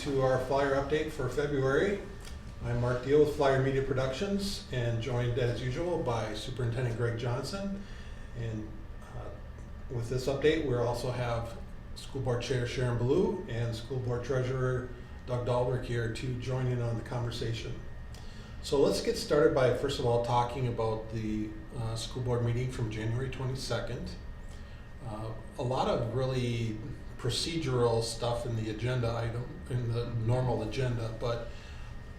to our flyer update for February. I'm Mark Deal with Flyer Media Productions and joined as usual by Superintendent Greg Johnson. And with this update, we also have School Board Chair Sharon Ballou and School Board Treasurer Doug Dahlberg here to join in on the conversation. So let's get started by first of all talking about the school board meeting from January 22nd. A lot of really procedural stuff in the agenda item, in the normal agenda, but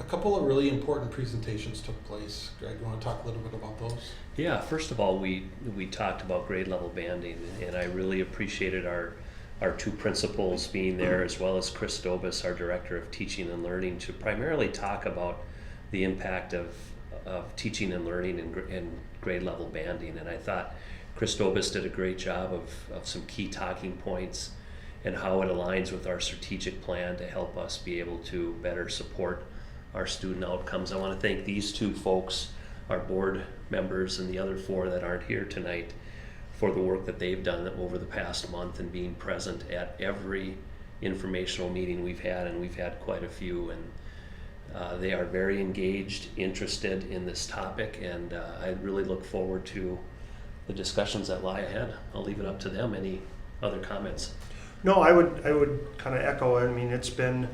a couple of really important presentations took place. Greg, you want to talk a little bit about those? Yeah, first of all, we talked about grade level banding, and I really appreciated our two principals being there, as well as Chris Dobis, our Director of Teaching and Learning, to primarily talk about the impact of teaching and learning and grade level banding. And I thought Chris Dobis did a great job of some key talking points and how it aligns with our strategic plan to help us be able to better support our student outcomes. I want to thank these two folks, our board members and the other four that aren't here tonight, for the work that they've done over the past month and being present at every informational meeting we've had, and we've had quite a few. And they are very engaged, interested in this topic, and I really look forward to the discussions that lie ahead. I'll leave it up to them. Any other comments? No, I would kind of echo. I mean, it's been,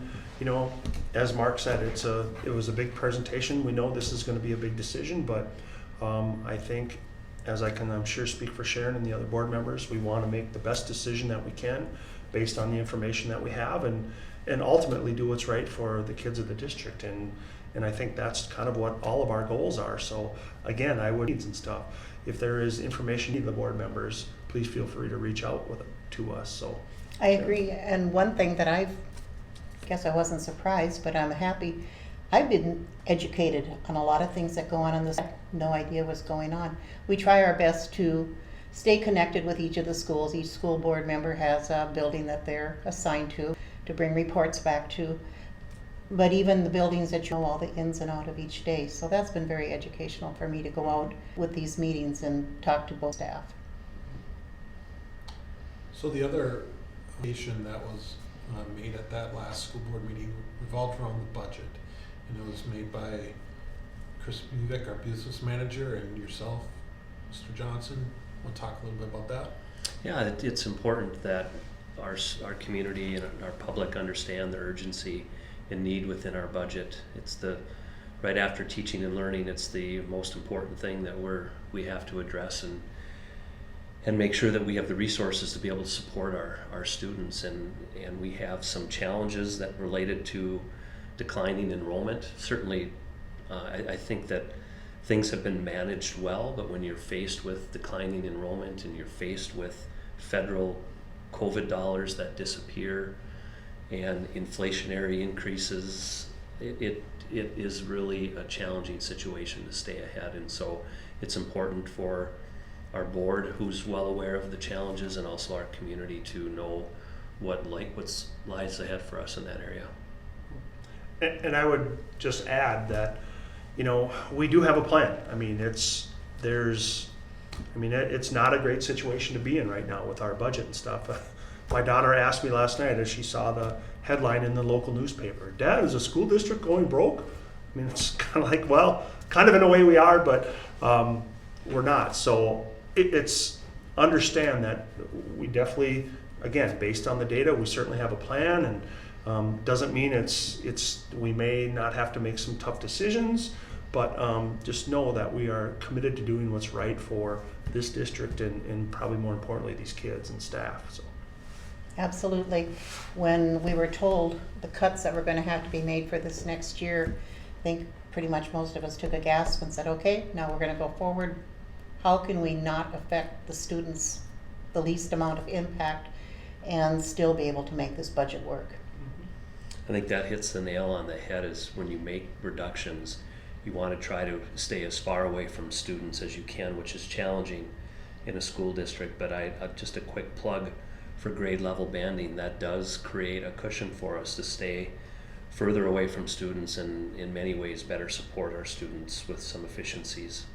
as Mark said, it was a big presentation. We know this is going to be a big decision, but I think, as I'm sure speak for Sharon and the other board members, we want to make the best decision that we can based on the information that we have, and ultimately do what's right for the kids of the district. And I think that's kind of what all of our goals are. So again, I would and stuff. If there is information to the board members, please feel free to reach out to us. So I agree. And one thing that I guess I wasn't surprised, but I'm happy. I've been educated on a lot of things that go on in this. No idea what's going on. We try our best to stay connected with each of the schools. Each school board member has a building that they're assigned to bring reports back to. But even the buildings that you know all the ins and outs of each day. So that's been very educational for me to go out with these meetings and talk to both staff. So the other presentation that was made at that last school board meeting revolved around the budget, and it was made by Chris Buvick, our business manager, and yourself, Mr. Johnson. Want to talk a little bit about that? Yeah, it's important that our community and our public understand the urgency and need within our budget. It's right after teaching and learning, it's the most important thing that we have to address and make sure that we have the resources to be able to support our students. And we have some challenges that related to declining enrollment. Certainly, I think that things have been managed well, but when you're faced with declining enrollment and you're faced with federal COVID dollars that disappear and inflationary increases, it is really a challenging situation to stay ahead. And so it's important for our board, who's well aware of the challenges, and also our community to know what lies ahead for us in that area. And I would just add that, we do have a plan. I mean, it's not a great situation to be in right now with our budget and stuff. My daughter asked me last night as she saw the headline in the local newspaper, "Dad, is the school district going broke?" I mean, it's kind of like, well, kind of in a way we are, but we're not. So it's understand that we definitely, again, based on the data, we certainly have a plan, and doesn't mean we may not have to make some tough decisions, but just know that we are committed to doing what's right for this district and probably more importantly, these kids and staff. So. Absolutely. When we were told the cuts that were going to have to be made for this next year, I think pretty much most of us took a gasp and said, okay, now we're going to go forward. How can we not affect the students the least amount of impact and still be able to make this budget work? I think that hits the nail on the head. Is when you make reductions, you want to try to stay as far away from students as you can, which is challenging in a school district. But just a quick plug for grade level banding, that does create a cushion for us to stay further away from students and in many ways better support our students with some efficiencies.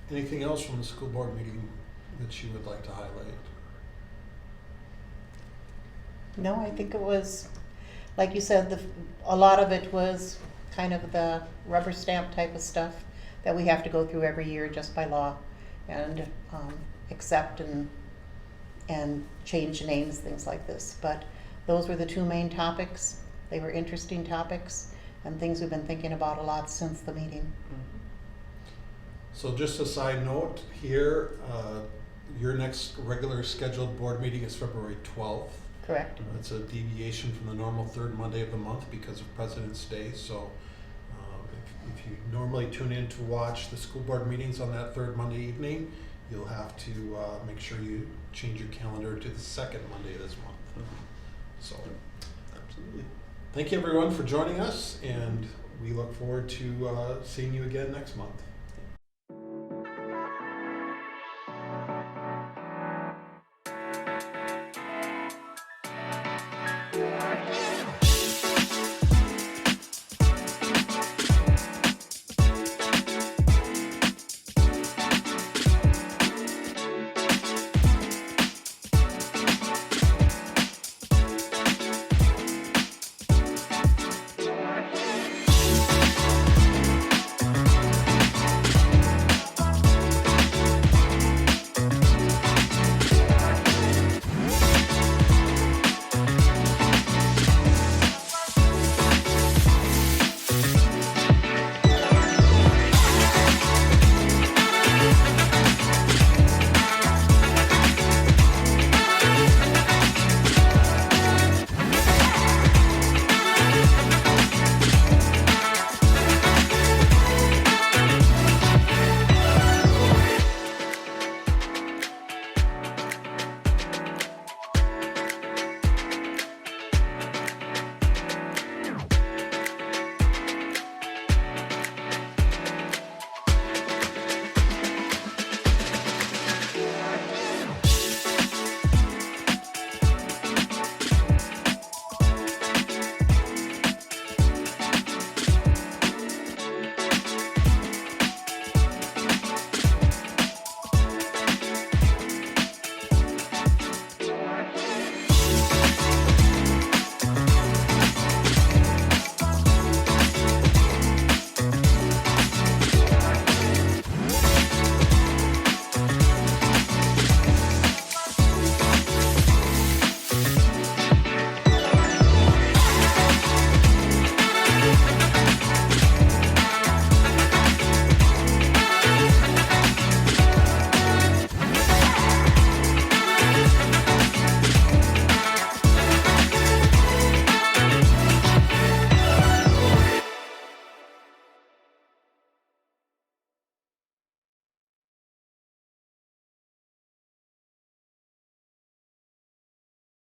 Anything else from the school board meeting that you would like to highlight? No, I think it was, like you said, a lot of it was kind of the rubber stamp type of stuff that we have to go through every year just by law and accept and change names, things like this. But those were the two main topics. They were interesting topics and things we've been thinking about a lot since the meeting. So just a side note here, your next regular scheduled board meeting is February 12th. Correct? It's a deviation from the normal third Monday of the month because of President's Day. So if you normally tune in to watch the school board meetings on that third Monday evening, you'll have to make sure you change your calendar to the second Monday this month. So Absolutely. thank you everyone for joining us, and we look forward to seeing you again next month.